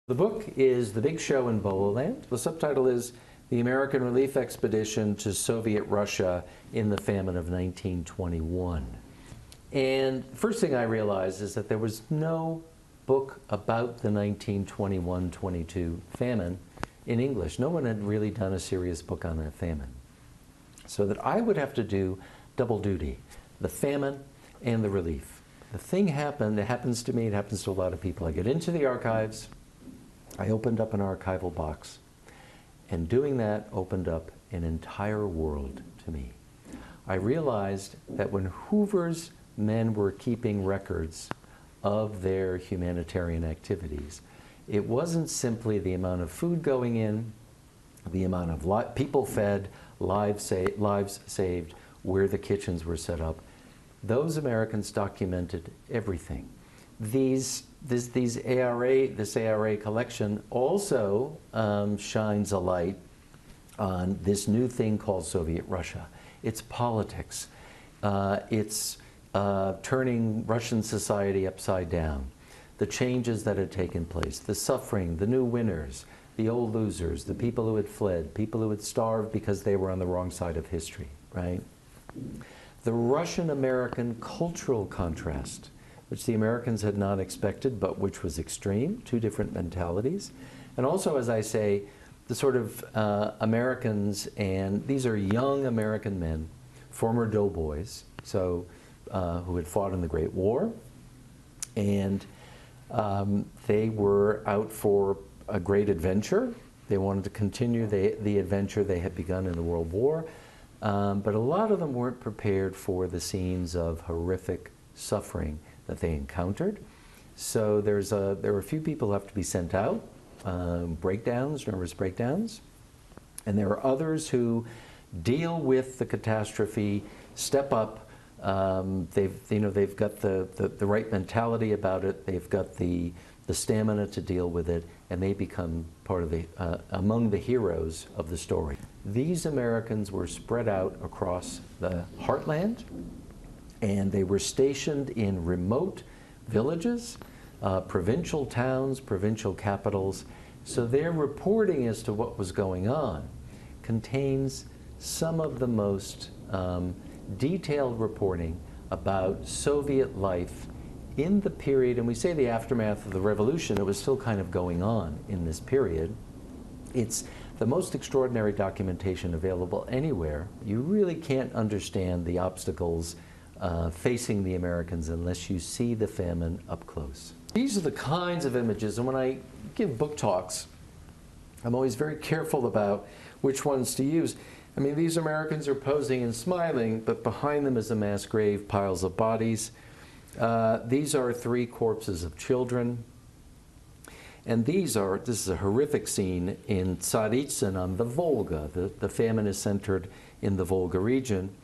The book is The Big Show in Bololand. The subtitle is The American Relief Expedition to Soviet Russia in the Famine of 1921. And first thing I realized is that there was no book about the 1921-22 famine in English. No one had really done a serious book on that famine. So that I would have to do double duty, the famine and the relief. The thing happened, it happens to me, it happens to a lot of people. I get into the archives, I opened up an archival box, and doing that opened up an entire world to me. I realized that when Hoover's men were keeping records of their humanitarian activities, it wasn't simply the amount of food going in, the amount of people fed, lives saved, where the kitchens were set up. Those Americans documented everything. This ARA collection also shines a light on this new thing called Soviet Russia. Its politics, it's turning Russian society upside down, the changes that had taken place, the suffering, the new winners, the old losers, the people who had fled, people who had starved because they were on the wrong side of history, right? The Russian-American cultural contrast, which the Americans had not expected, but which was extreme, two different mentalities. And also, as I say, the sort of Americans, and these are young American men, former doughboys, so who had fought in the Great War, and they were out for a great adventure. They wanted to continue the adventure they had begun in the World War, but a lot of them weren't prepared for the scenes of horrific suffering that they encountered. So there were a few people who have to be sent out, nervous breakdowns, and there are others who deal with the catastrophe, step up. They've got the right mentality about it. They've got the stamina to deal with it, and they become part of among the heroes of the story. These Americans were spread out across the heartland, and they were stationed in remote villages, provincial towns, provincial capitals. So their reporting as to what was going on contains some of the most detailed reporting about Soviet life in the period, and we say the aftermath of the revolution, it was still kind of going on in this period. It's the most extraordinary documentation available anywhere. You really can't understand the obstacles facing the Americans unless you see the famine up close. These are the kinds of images, and when I give book talks, I'm always very careful about which ones to use. I mean, these Americans are posing and smiling, but behind them is a mass grave, piles of bodies. These are 3 corpses of children. And this is a horrific scene in Tsaritsyn on the Volga. The famine is centered in the Volga region.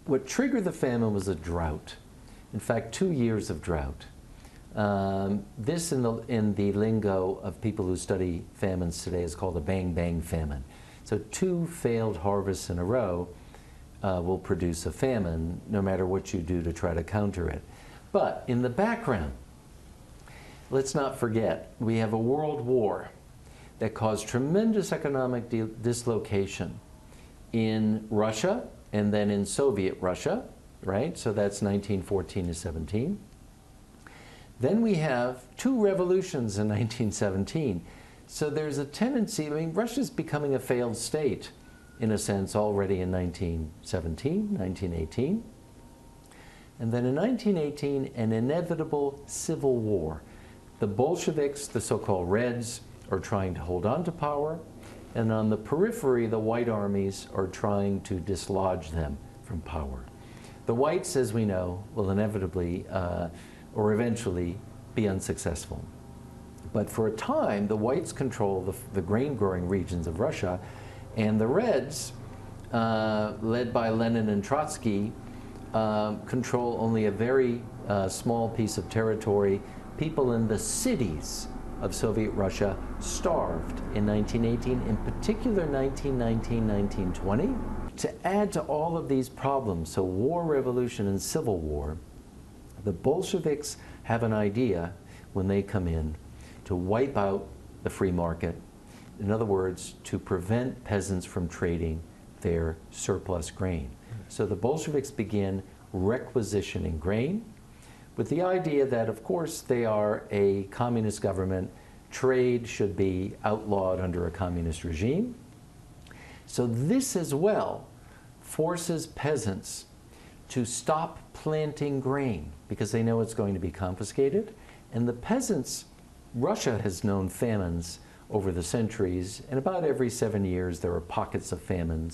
What triggered the famine was a drought. In fact, 2 years of drought. This in the lingo of people who study famines today is called a bang-bang famine. So 2 failed harvests in a row will produce a famine, no matter what you do to try to counter it. But in the background, let's not forget, we have a world war that caused tremendous economic dislocation in Russia and then in Soviet Russia, right? So that's 1914 to 17. Then we have 2 revolutions in 1917. So there's a tendency, I mean, Russia's becoming a failed state, in a sense, already in 1917, 1918. And then in 1918, an inevitable civil war. The Bolsheviks, the so-called Reds, are trying to hold on to power, and on the periphery, the White armies are trying to dislodge them from power. The Whites, as we know, will inevitably or eventually be unsuccessful. But for a time, the Whites control the grain-growing regions of Russia, and the Reds, led by Lenin and Trotsky, control only a very small piece of territory. People in the cities of Soviet Russia starved in 1918, in particular 1919, 1920. To add to all of these problems, so war, revolution, and civil war, the Bolsheviks have an idea when they come in to wipe out the free market. In other words, to prevent peasants from trading their surplus grain. So the Bolsheviks begin requisitioning grain with the idea that, of course, they are a communist government. Trade should be outlawed under a communist regime. So this as well forces peasants to stop planting grain because they know it's going to be confiscated. And the peasants, Russia has known famines over the centuries, and about every 7 years there are pockets of famine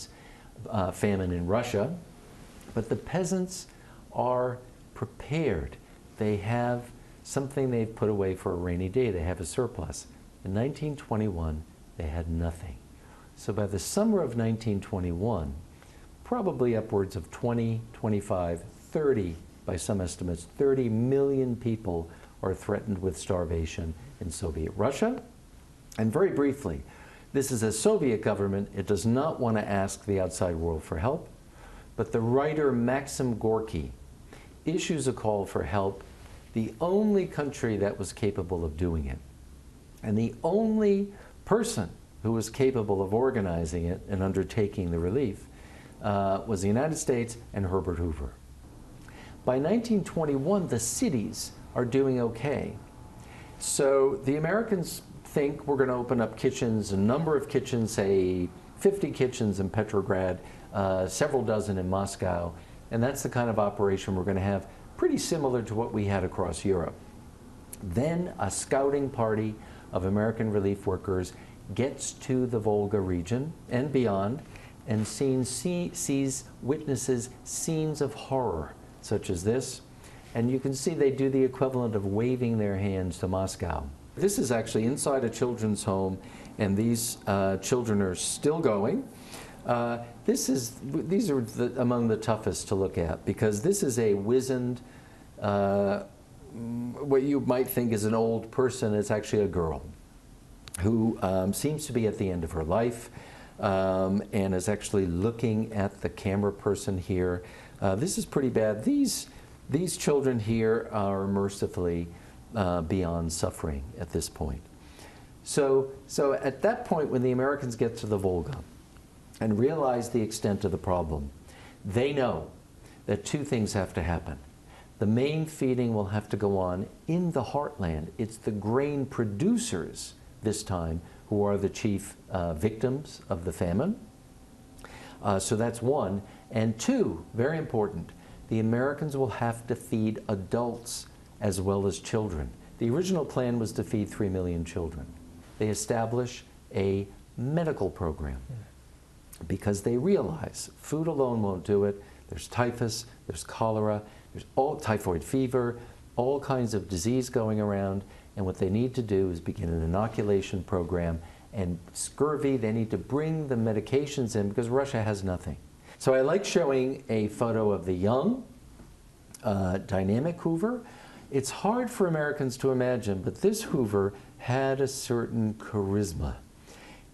in Russia. But the peasants are prepared. They have something they've put away for a rainy day. They have a surplus. In 1921, they had nothing. So by the summer of 1921, probably upwards of 20, 25, 30, by some estimates, 30 million people are threatened with starvation in Soviet Russia. And very briefly, this is a Soviet government. It does not want to ask the outside world for help. But the writer Maxim Gorky issues a call for help, the only country that was capable of doing it. And the only person who was capable of organizing it and undertaking the relief was the United States and Herbert Hoover. By 1921, the cities are doing okay. So the Americans think we're going to open up kitchens, a number of kitchens, say 50 kitchens in Petrograd, several dozen in Moscow, and that's the kind of operation we're going to have, pretty similar to what we had across Europe. Then a scouting party of American relief workers gets to the Volga region and beyond and witnesses scenes of horror such as this. And you can see they do the equivalent of waving their hands to Moscow. This is actually inside a children's home, and these children are still going. These are among the toughest to look at because this is a wizened, what you might think is an old person. It's actually a girl who seems to be at the end of her life and is actually looking at the camera person here. This is pretty bad. These children here are mercifully beyond suffering at this point. So at that point, when the Americans get to the Volga and realize the extent of the problem, they know that two things have to happen. The main feeding will have to go on in the heartland. It's the grain producers this time who are the chief victims of the famine. So that's one. And two, very important, the Americans will have to feed adults as well as children. The original plan was to feed 3 million children. They establish a medical program because they realize food alone won't do it. There's typhus, there's cholera, there's all typhoid fever, all kinds of disease going around, and what they need to do is begin an inoculation program. And scurvy, they need to bring the medications in because Russia has nothing. So I like showing a photo of the young, dynamic Hoover. It's hard for Americans to imagine, but this Hoover had a certain charisma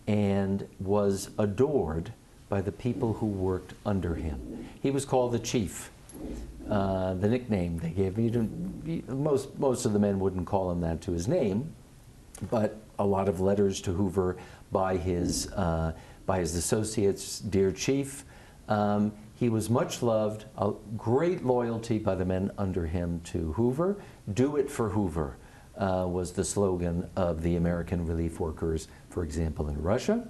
and was adored by the people who worked under him. He was called the Chief. The nickname they gave me, most of the men wouldn't call him that to his name, but a lot of letters to Hoover by his associates, Dear Chief. He was much loved, a great loyalty by the men under him to Hoover. Do it for Hoover was the slogan of the American relief workers, for example, in Russia.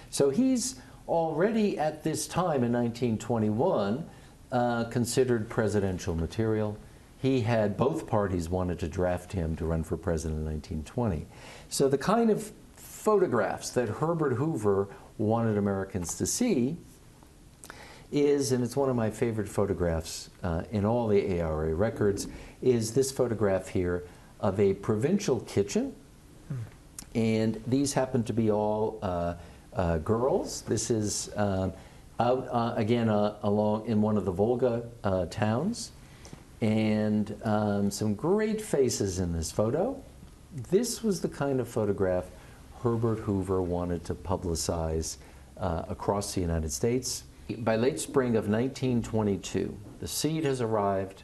So he's already at this time in 1921 considered presidential material. He had, both parties wanted to draft him to run for president in 1920. So the kind of photographs that Herbert Hoover wanted Americans to see is, and it's one of my favorite photographs in all the ARA records, is this photograph here of a provincial kitchen. And these happen to be all girls. This is out again along in one of the Volga towns. And some great faces in this photo. This was the kind of photograph Herbert Hoover wanted to publicize across the United States. By late spring of 1922, the seed has arrived,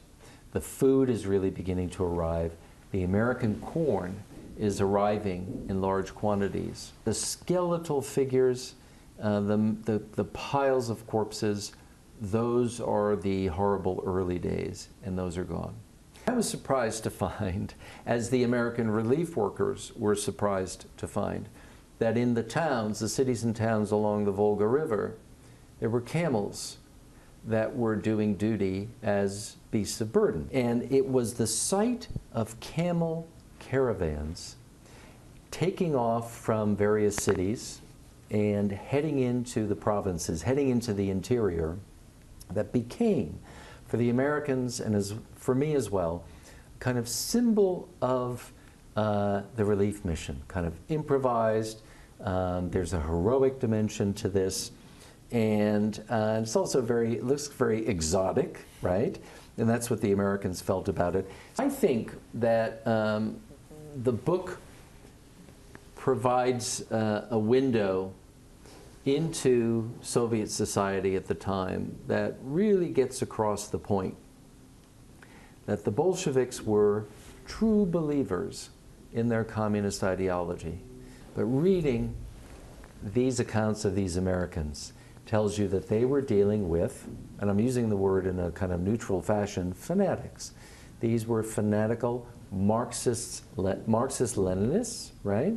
the food is really beginning to arrive, the American corn is arriving in large quantities. The skeletal figures, the piles of corpses, those are the horrible early days, and those are gone. I was surprised to find, as the American relief workers were surprised to find, that in the towns, the cities and towns along the Volga River, there were camels that were doing duty as beasts of burden. And it was the sight of camel caravans taking off from various cities and heading into the provinces, heading into the interior, that became, for the Americans and for me as well, kind of symbol of the relief mission, kind of improvised. There's a heroic dimension to this, and it's also it looks very exotic, right? And that's what the Americans felt about it. I think that the book provides a window into Soviet society at the time that really gets across the point that the Bolsheviks were true believers in their communist ideology. But reading these accounts of these Americans tells you that they were dealing with, and I'm using the word in a kind of neutral fashion, fanatics. These were fanatical Marxist-Leninists, right?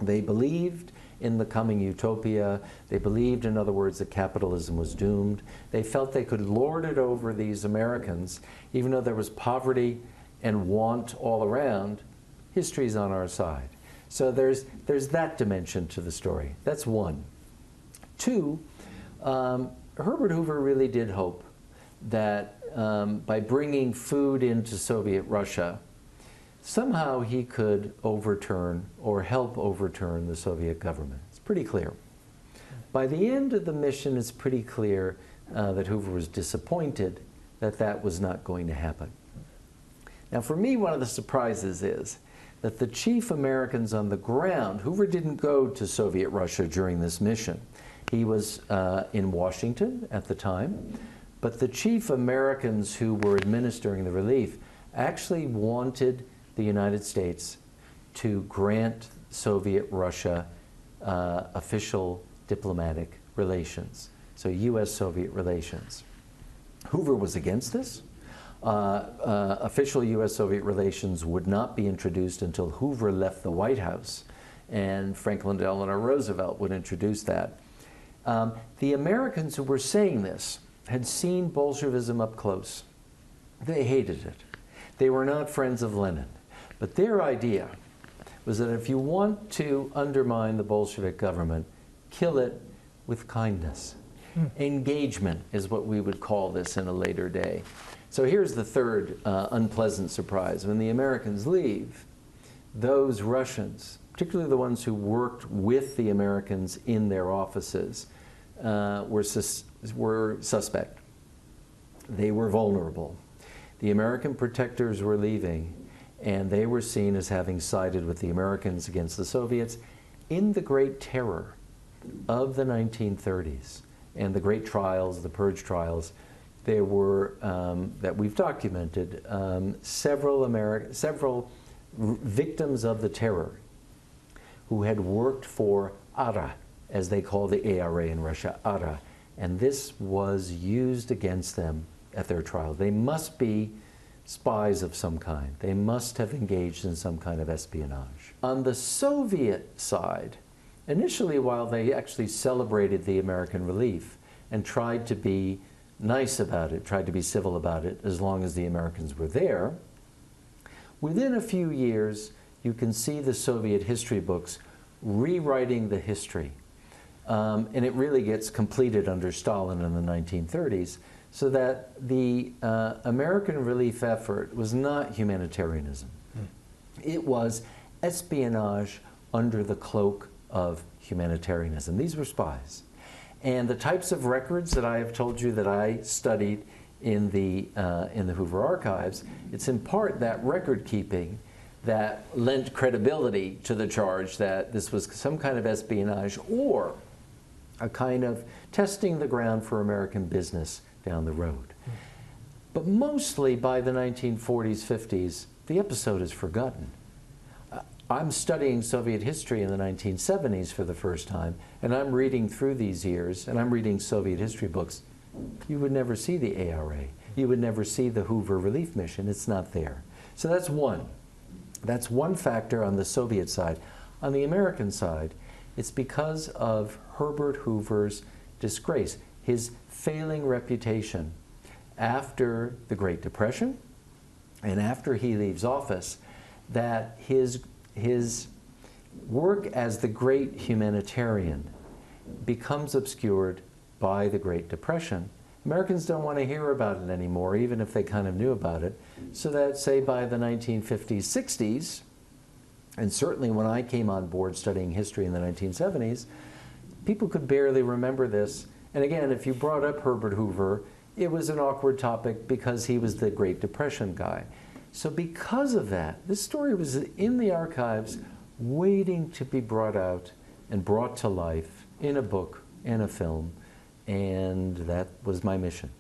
They believed in the coming utopia. They believed, in other words, that capitalism was doomed. They felt they could lord it over these Americans, even though there was poverty and want all around. History's on our side. So there's that dimension to the story. That's one. Two, Herbert Hoover really did hope that by bringing food into Soviet Russia, somehow he could overturn or help overturn the Soviet government. It's pretty clear. By the end of the mission, it's pretty clear that Hoover was disappointed that that was not going to happen. Now, for me, one of the surprises is that the chief Americans on the ground, Hoover didn't go to Soviet Russia during this mission. He was in Washington at the time, but the chief Americans who were administering the relief actually wanted the United States to grant Soviet Russia official diplomatic relations, so U.S.-Soviet relations. Hoover was against this. Official U.S.-Soviet relations would not be introduced until Hoover left the White House, and Franklin Delano Roosevelt would introduce that. The Americans who were saying this had seen Bolshevism up close. They hated it. They were not friends of Lenin. But their idea was that if you want to undermine the Bolshevik government, kill it with kindness. Engagement is what we would call this in a later day. So here's the third unpleasant surprise. When the Americans leave, those Russians, particularly the ones who worked with the Americans in their offices, were suspect. They were vulnerable. The American protectors were leaving, and they were seen as having sided with the Americans against the Soviets in the Great Terror of the 1930s and the Great Trials, the Purge Trials. There were, that we've documented, several victims of the terror who had worked for ARA, as they call the ARA in Russia, ARA, and this was used against them at their trial. They must be spies of some kind. They must have engaged in some kind of espionage. On the Soviet side, initially, while they actually celebrated the American relief and tried to be nice about it, tried to be civil about it, as long as the Americans were there, within a few years, you can see the Soviet history books rewriting the history. And it really gets completed under Stalin in the 1930s, so that the American relief effort was not humanitarianism. It was espionage under the cloak of humanitarianism. These were spies. And the types of records that I have told you that I studied in the Hoover archives, it's in part that record keeping that lent credibility to the charge that this was some kind of espionage or a kind of testing the ground for American business down the road. But mostly by the 1940s, 50s, the episode is forgotten. I'm studying Soviet history in the 1970s for the first time, and I'm reading through these years, and I'm reading Soviet history books. You would never see the ARA. You would never see the Hoover Relief Mission. It's not there. So that's one. That's one factor on the Soviet side. On the American side, it's because of Herbert Hoover's disgrace, his failing reputation after the Great Depression and after he leaves office, that his work as the great humanitarian becomes obscured by the Great Depression. Americans don't want to hear about it anymore, even if they kind of knew about it. So that, say, by the 1950s, 60s, and certainly when I came on board studying history in the 1970s, people could barely remember this. And again, if you brought up Herbert Hoover, it was an awkward topic because he was the Great Depression guy. So because of that, this story was in the archives waiting to be brought out and brought to life in a book and a film, and that was my mission.